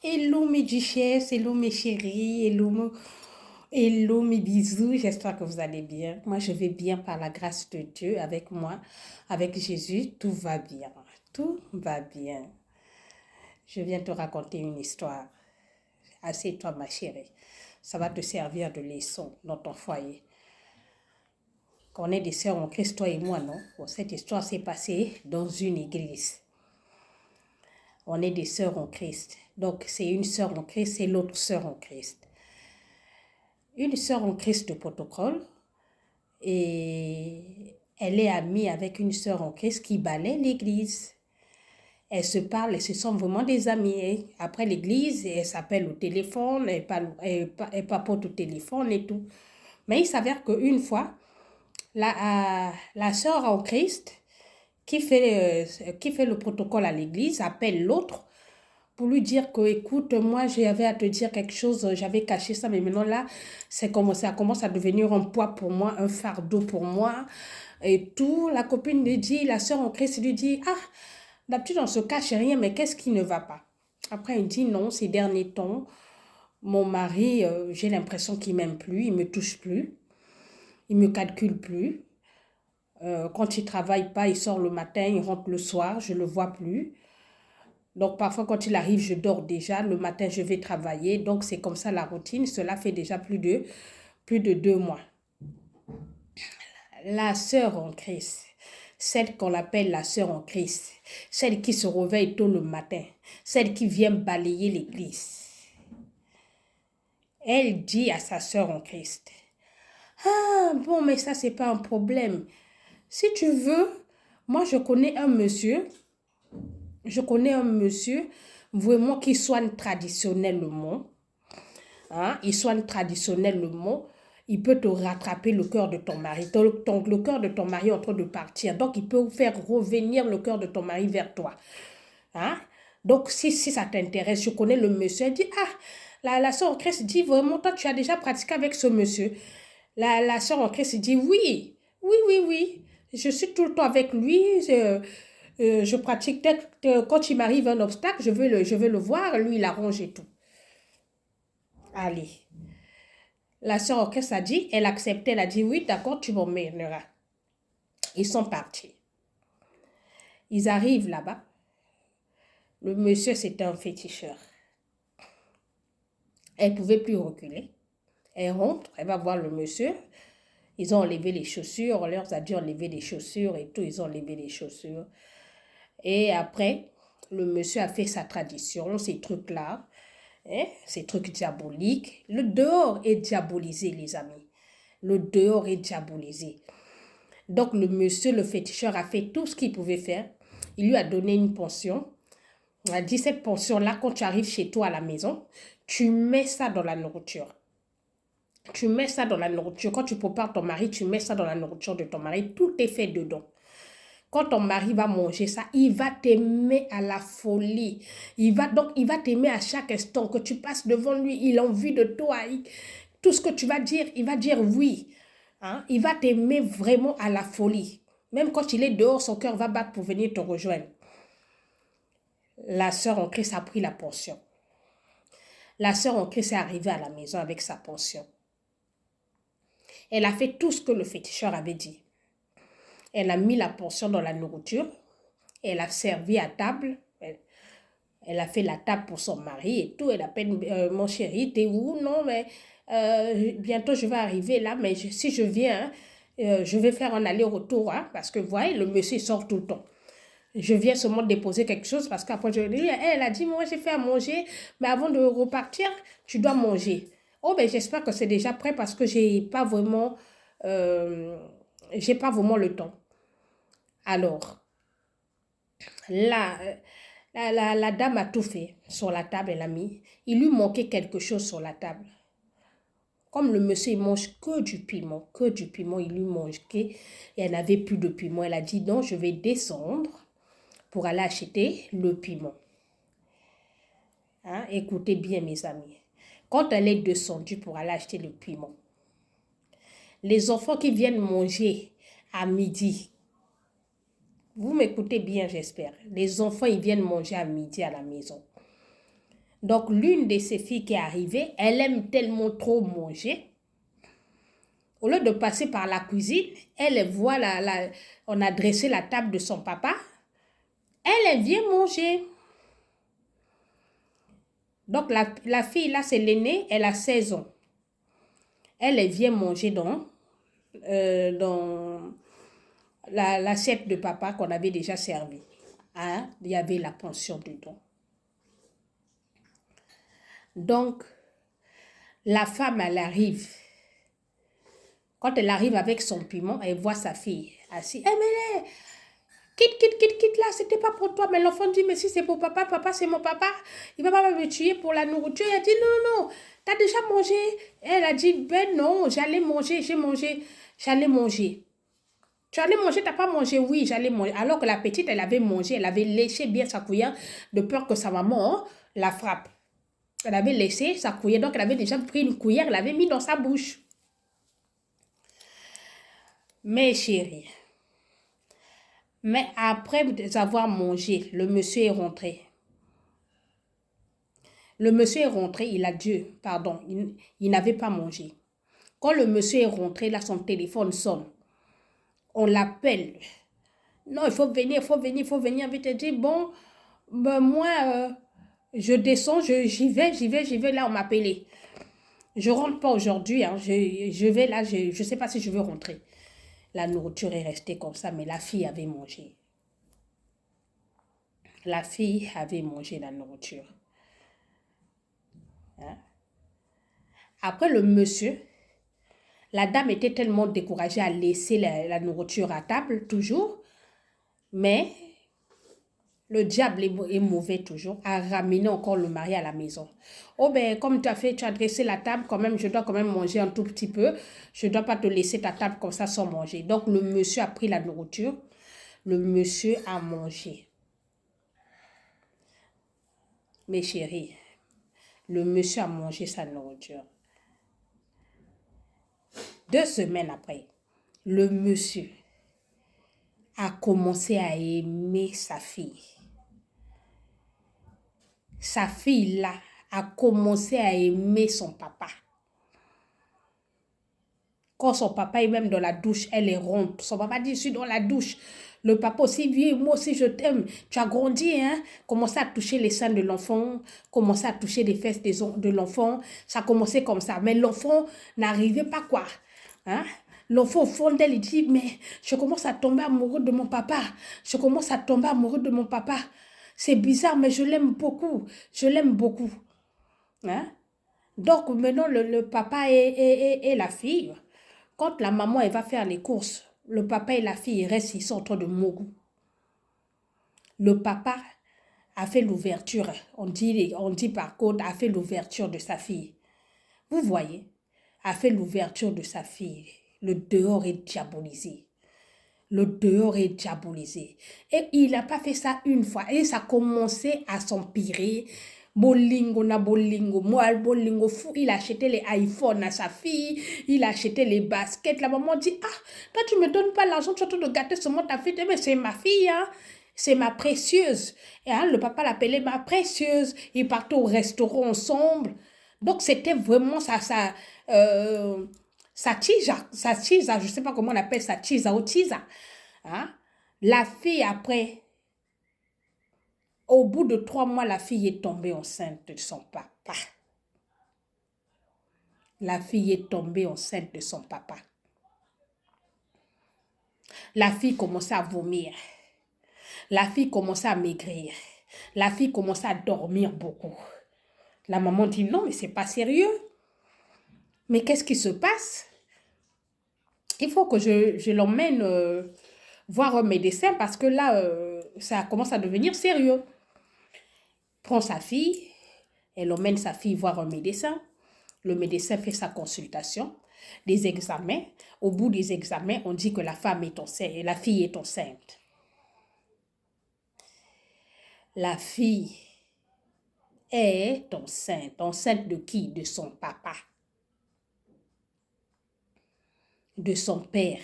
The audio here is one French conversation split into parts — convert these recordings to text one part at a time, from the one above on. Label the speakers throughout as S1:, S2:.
S1: Hello mes duchesses, hello mes chéris, hello mes bisous, j'espère que vous allez bien. Moi je vais bien par la grâce de Dieu avec moi, avec Jésus, tout va bien, tout va bien. Je viens te raconter une histoire. Assieds-toi ma chérie, ça va te servir de leçon dans ton foyer. Quand on est des sœurs en Christ, toi et moi, non? Bon, cette histoire s'est passée dans une église. On est des sœurs en Christ. Donc c'est une sœur en Christ et l'autre sœur en Christ. Une sœur en Christ de protocole et elle est amie avec une sœur en Christ qui balaie l'église. Elles se parlent, elles se sont vraiment des amies. Après l'église, elles s'appellent au téléphone, elles papotent au téléphone et tout. Mais il s'avère qu'une fois, la sœur en Christ qui fait le protocole à l'église appelle l'autre pour lui dire que, écoute, moi, j'avais à te dire quelque chose, j'avais caché ça, mais maintenant là, ça commence à devenir un poids pour moi, un fardeau pour moi, et tout. La copine lui dit, la sœur en Christ lui dit, ah, d'habitude, on se cache rien, mais qu'est-ce qui ne va pas? Après, il dit, non, ces derniers temps, mon mari, j'ai l'impression qu'il m'aime plus, il me touche plus, il me calcule plus. Quand il travaille pas, il sort le matin, il rentre le soir, je le vois plus. Donc parfois quand il arrive, je dors déjà. Le matin, je vais travailler. Donc c'est comme ça la routine. Cela fait déjà plus de 2 mois. La sœur en Christ, celle qu'on appelle la sœur en Christ, celle qui se réveille tôt le matin, celle qui vient balayer l'église, elle dit à sa sœur en Christ, ah bon, mais ça c'est pas un problème. Si tu veux, moi je connais un monsieur vraiment qui soigne traditionnellement. Hein, il soigne traditionnellement, il peut te rattraper le cœur de ton mari. Le cœur de ton mari est en train de partir. Donc, il peut faire revenir le cœur de ton mari vers toi. Hein? Donc, si ça t'intéresse, je connais le monsieur. Elle dit, ah, la soeur en Christ dit vraiment, toi, tu as déjà pratiqué avec ce monsieur. La soeur en Christ dit, oui, oui, oui, oui. Je suis tout le temps avec lui. Je pratique. Quand il m'arrive un obstacle, je vais le voir. Lui, il arrange et tout. Allez. La sœur orchestre a dit, elle acceptait, elle a dit oui, d'accord, tu m'emmèneras. Ils sont partis. Ils arrivent là-bas. Le monsieur, c'était un féticheur. Elle ne pouvait plus reculer. Elle rentre, elle va voir le monsieur. Ils ont enlevé les chaussures, on leur a dit enlever les chaussures et tout, ils ont enlevé les chaussures. Et après, le monsieur a fait sa tradition, ces trucs-là, hein, ces trucs diaboliques. Le dehors est diabolisé, les amis. Le dehors est diabolisé. Donc le monsieur, le féticheur, a fait tout ce qu'il pouvait faire. Il lui a donné une pension. Il a dit, cette pension-là, quand tu arrives chez toi à la maison, tu mets ça dans la nourriture. Tu mets ça dans la nourriture. Quand tu prépares ton mari, tu mets ça dans la nourriture de ton mari. Tout est fait dedans. Quand ton mari va manger ça, il va t'aimer à la folie. Il va t'aimer à chaque instant que tu passes devant lui. Il a envie de toi. Tout ce que tu vas dire, il va dire oui. Hein? Il va t'aimer vraiment à la folie. Même quand il est dehors, son cœur va battre pour venir te rejoindre. La sœur en Christ a pris la pension. La sœur en Christ est arrivée à la maison avec sa pension. Elle a fait tout ce que le féticheur avait dit. Elle a mis la pension dans la nourriture. Elle a servi à table. Elle a fait la table pour son mari et tout. Elle appelle, mon chéri, t'es où? Non, mais bientôt je vais arriver là, mais si je viens, je vais faire un aller-retour, hein, parce que vous voyez, le monsieur sort tout le temps. Je viens seulement déposer quelque chose parce qu'après, elle a dit, moi j'ai fait à manger, mais avant de repartir, tu dois manger. Oh, ben j'espère que c'est déjà prêt parce que euh, j'ai pas vraiment le temps. Alors, là, la dame a tout fait sur la table, elle a mis. Il lui manquait quelque chose sur la table. Comme le monsieur, il mange que du piment, il lui mangeait et elle n'avait plus de piment. Elle a dit, non, je vais descendre pour aller acheter le piment. Hein? Écoutez bien, mes amis. Quand elle est descendue pour aller acheter le piment, les enfants qui viennent manger à midi, vous m'écoutez bien, j'espère. Les enfants, ils viennent manger à midi à la maison. Donc, l'une de ces filles qui est arrivée, elle aime tellement trop manger. Au lieu de passer par la cuisine, elle voit on a dressé la table de son papa. Elle vient manger. Donc, la fille, là, c'est l'aînée, elle a 16 ans. Elle vient manger dans l'assiette de papa qu'on avait déjà servi. Hein? Il y avait la pension dedans. Donc, la femme, elle arrive. Quand elle arrive avec son piment, elle voit sa fille assise. Eh, mais quitte là, c'était pas pour toi. Mais l'enfant dit, mais si c'est pour papa, papa c'est mon papa. Il va pas me tuer pour la nourriture. Elle a dit, non, t'as déjà mangé. Elle a dit, ben non, j'allais manger, j'allais manger. Tu allais manger, t'as pas mangé? Oui, j'allais manger. Alors que la petite, elle avait mangé, elle avait léché bien sa cuillère de peur que sa maman la frappe. Elle avait laissé sa cuillère, donc elle avait déjà pris une cuillère, elle l'avait mis dans sa bouche. Mais chérie, mais après avoir mangé, le monsieur est rentré. Le monsieur est rentré, il a dit, pardon, il n'avait pas mangé. Quand le monsieur est rentré, là, son téléphone sonne. On l'appelle. Non, il faut venir, il faut venir, il faut venir. Il te dit, bon, ben moi, je descends, j'y vais, là, on m'a appelé. Je rentre pas aujourd'hui, hein, je vais là, je sais pas si je veux rentrer. La nourriture est restée comme ça, mais la fille avait mangé. La fille avait mangé la nourriture. Hein? Après, le monsieur, la dame était tellement découragée à laisser la nourriture à table, toujours, mais le diable est mauvais toujours, à ramener encore le mari à la maison. Oh ben, comme tu as dressé la table, quand même, je dois quand même manger un tout petit peu. Je ne dois pas te laisser ta table comme ça sans manger. Donc, le monsieur a pris la nourriture. Le monsieur a mangé. Mes chéris, le monsieur a mangé sa nourriture. 2 semaines après, le monsieur a commencé à aimer sa fille. Sa fille là a commencé à aimer son papa. Quand son papa est même dans la douche, elle est ronde. Son papa dit, je suis dans la douche. Le papa aussi vient, moi aussi je t'aime. Tu as grandi, hein? Commencé à toucher les seins de l'enfant, commencé à toucher les fesses de l'enfant. Ça a commencé comme ça. Mais l'enfant n'arrivait pas quoi. Hein? L'enfant au fond d'elle, il dit, mais je commence à tomber amoureux de mon papa. Je commence à tomber amoureux de mon papa. C'est bizarre, mais je l'aime beaucoup. Je l'aime beaucoup. Hein? Donc maintenant, le papa et la fille, quand la maman elle va faire les courses, le papa et la fille restent, ils sont en train de mourir. Le papa a fait l'ouverture, on dit par contre, a fait l'ouverture de sa fille. Vous voyez, a fait l'ouverture de sa fille. Le dehors est diabolisé. Le dehors est diabolisé. Et il n'a pas fait ça une fois. Et ça a commencé à s'empirer. Bolingo na bolingo, moi bolingo fou, il a acheté les iPhones à sa fille, il a acheté les baskets. La maman dit, ah, toi tu me donnes pas l'argent, tu es en train de gâter seulement ta fille. Mais c'est ma fille, hein, c'est ma précieuse. Et hein, le papa l'appelait ma précieuse. Ils partaient au restaurant ensemble. Donc c'était vraiment sa tisa, je ne sais pas comment on appelle ça, tisa ou tisa. Hein? La fille après, au bout de 3 mois, la fille est tombée enceinte de son papa. La fille est tombée enceinte de son papa. La fille commençait à vomir. La fille commençait à maigrir. La fille commençait à dormir beaucoup. La maman dit non, mais c'est pas sérieux. Mais qu'est-ce qui se passe? Il faut que je l'emmène voir un médecin parce que là, ça commence à devenir sérieux. Prend sa fille, elle emmène sa fille voir un médecin. Le médecin fait sa consultation, des examens. Au bout des examens, on dit que la femme est enceinte, la fille est enceinte. La fille est enceinte. Enceinte de qui? De son papa. De son père.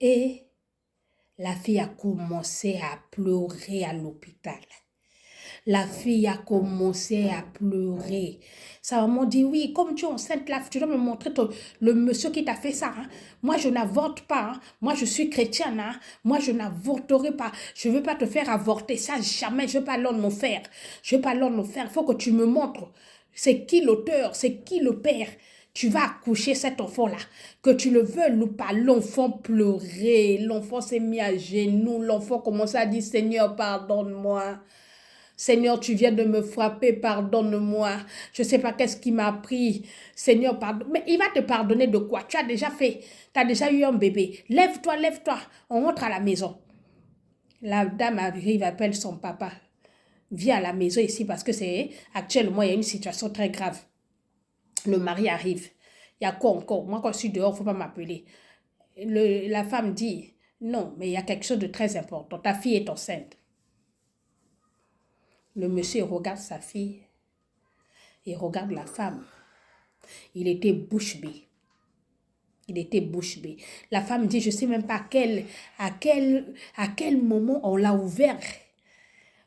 S1: Et la fille a commencé à pleurer à l'hôpital. La fille a commencé à pleurer. Sa maman dit, oui, comme tu es enceinte, là, tu dois me montrer le monsieur qui t'a fait ça. Hein. Moi, je n'avorte pas. Hein. Moi, je suis chrétienne. Hein. Moi, je n'avorterai pas. Je ne veux pas te faire avorter. Ça, jamais. Je ne veux pas l'en faire. Je ne veux pas l'en faire. Il faut que tu me montres. C'est qui l'auteur? C'est qui le père? Tu vas accoucher cet enfant-là. Que tu le veuilles ou pas, l'enfant pleurait. L'enfant s'est mis à genoux. L'enfant commençait à dire, Seigneur, pardonne-moi. Seigneur, tu viens de me frapper, pardonne-moi. Je ne sais pas qu'est-ce qui m'a pris. Seigneur, pardonne. Mais il va te pardonner de quoi? Tu as déjà fait, tu as déjà eu un bébé. Lève-toi, lève-toi. On rentre à la maison. La dame arrive, appelle son papa. Viens à la maison ici parce que c'est actuellement, il y a une situation très grave. Le mari arrive. Il y a quoi encore? Moi, quand je suis dehors, il ne faut pas m'appeler. La femme dit, non, mais il y a quelque chose de très important. Ta fille est enceinte. Le monsieur regarde sa fille. Il regarde la femme. Il était bouche bée. Il était bouche bée. La femme dit, je ne sais même pas à quel moment on l'a ouvert.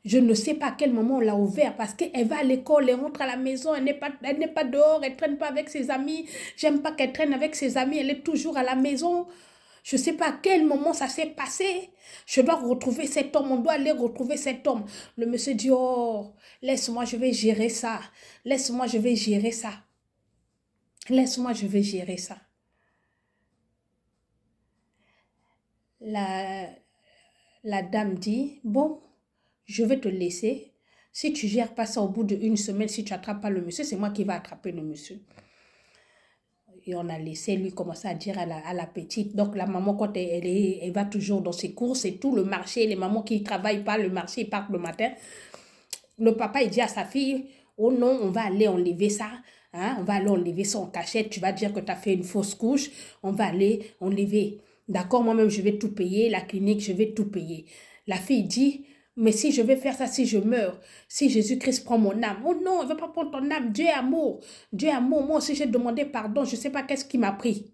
S1: Je ne sais pas à quel moment on l'a ouvert parce qu'elle va à l'école, elle rentre à la maison, elle n'est pas dehors, elle ne traîne pas avec ses amis. J'aime pas qu'elle traîne avec ses amis, elle est toujours à la maison. Je ne sais pas à quel moment ça s'est passé. Je dois retrouver cet homme, on doit aller retrouver cet homme. Le monsieur dit, oh, laisse-moi, je vais gérer ça. Laisse-moi, je vais gérer ça. Laisse-moi, je vais gérer ça. La dame dit, bon, je vais te laisser. Si tu gères pas ça au bout d'une semaine, si tu n'attrapes pas le monsieur, c'est moi qui vais attraper le monsieur. Et on a laissé lui commencer à dire à la petite. Donc la maman, quand elle va toujours dans ses courses et tout, le marché, les mamans qui ne travaillent pas, le marché, ils partent le matin. Le papa, il dit à sa fille, oh non, on va aller enlever ça. Hein, on va aller enlever ça en cachette. Tu vas dire que tu as fait une fausse couche. On va aller enlever. D'accord, moi-même, je vais tout payer. La clinique, je vais tout payer. La fille dit, mais si je vais faire ça, si je meurs, si Jésus-Christ prend mon âme. Oh non, il ne veut pas prendre ton âme. Dieu est amour. Dieu est amour. Moi aussi, j'ai demandé pardon. Je ne sais pas qu'est-ce qui m'a pris.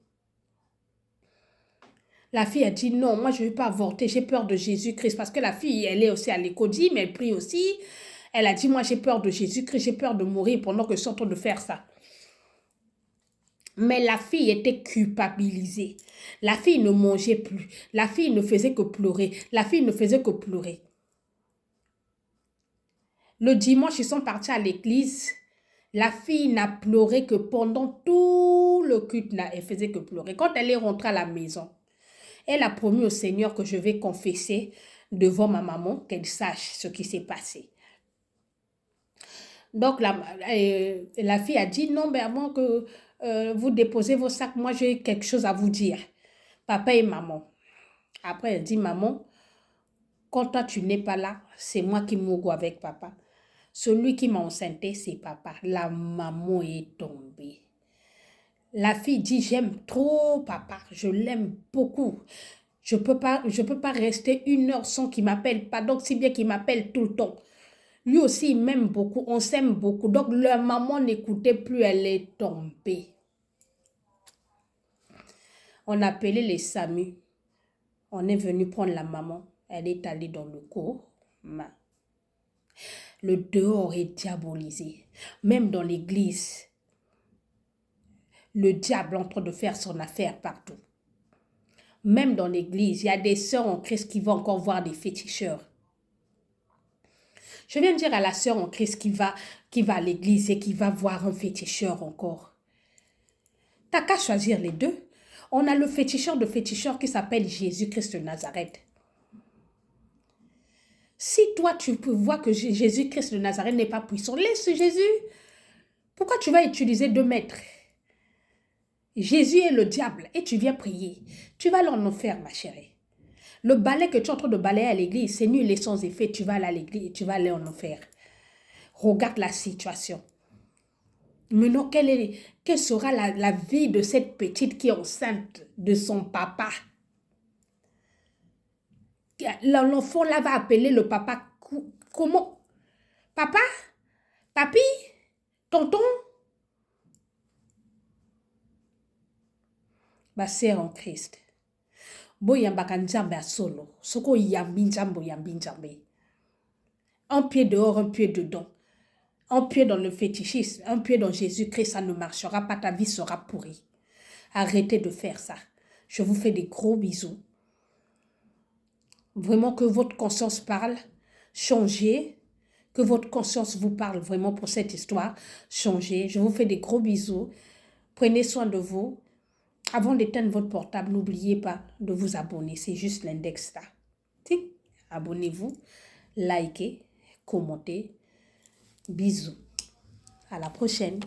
S1: La fille a dit non, moi je ne vais pas avorter, j'ai peur de Jésus-Christ. Parce que la fille, elle est aussi à l'école, mais elle prie aussi. Elle a dit, moi j'ai peur de Jésus-Christ, j'ai peur de mourir pendant que je suis en train de faire ça. Mais la fille était culpabilisée. La fille ne mangeait plus. La fille ne faisait que pleurer. La fille ne faisait que pleurer. Le dimanche, ils sont partis à l'église. La fille n'a pleuré que pendant tout le culte. Elle faisait que pleurer. Quand elle est rentrée à la maison, elle a promis au Seigneur que je vais confesser devant ma maman, qu'elle sache ce qui s'est passé. Donc, la fille a dit, non, mais avant que vous déposez vos sacs, moi, j'ai quelque chose à vous dire. Papa et maman. Après, elle dit, maman, quand toi, tu n'es pas là, c'est moi qui mourrai avec papa. Celui qui m'a enceinté, c'est papa. La maman est tombée. La fille dit, j'aime trop papa, je l'aime beaucoup. Je peux pas rester 1 heure sans qu'il m'appelle pas. Donc, si bien qu'il m'appelle tout le temps. Lui aussi, il m'aime beaucoup, on s'aime beaucoup. Donc, leur maman n'écoutait plus, elle est tombée. On a appelé les SAMU. On est venu prendre la maman. Elle est allée dans le cours. Le dehors est diabolisé. Même dans l'église, le diable est en train de faire son affaire partout. Même dans l'église, il y a des sœurs en Christ qui vont encore voir des féticheurs. Je viens de dire à la sœur en Christ qui va à l'église et qui va voir un féticheur encore. T'as qu'à choisir les deux. On a le féticheur de féticheurs qui s'appelle Jésus-Christ de Nazareth. Si toi, tu peux voir que Jésus-Christ de Nazareth n'est pas puissant, laisse Jésus. Pourquoi tu vas utiliser 2 maîtres? Jésus est le diable et tu viens prier. Tu vas aller en enfer, ma chérie. Le balai que tu es en train de balayer à l'église, c'est nul et sans effet. Tu vas aller à l'église et tu vas aller en enfer. Regarde la situation. Maintenant, quelle sera la vie de cette petite qui est enceinte de son papa? L'enfant là va appeler le papa. Comment? Papa? Papi? Tonton? Ma sœur en Christ. Boyambaka nzambe asolo. Soko yambi nzambo yambi nzambe. Un pied dehors, un pied dedans. Un pied dans le fétichisme, un pied dans Jésus-Christ, ça ne marchera pas, ta vie sera pourrie. Arrêtez de faire ça. Je vous fais des gros bisous. Vraiment que votre conscience parle, changez. Que votre conscience vous parle vraiment pour cette histoire, changez. Je vous fais des gros bisous. Prenez soin de vous. Avant d'éteindre votre portable, n'oubliez pas de vous abonner. C'est juste l'index là. Abonnez-vous, likez, commentez. Bisous. À la prochaine.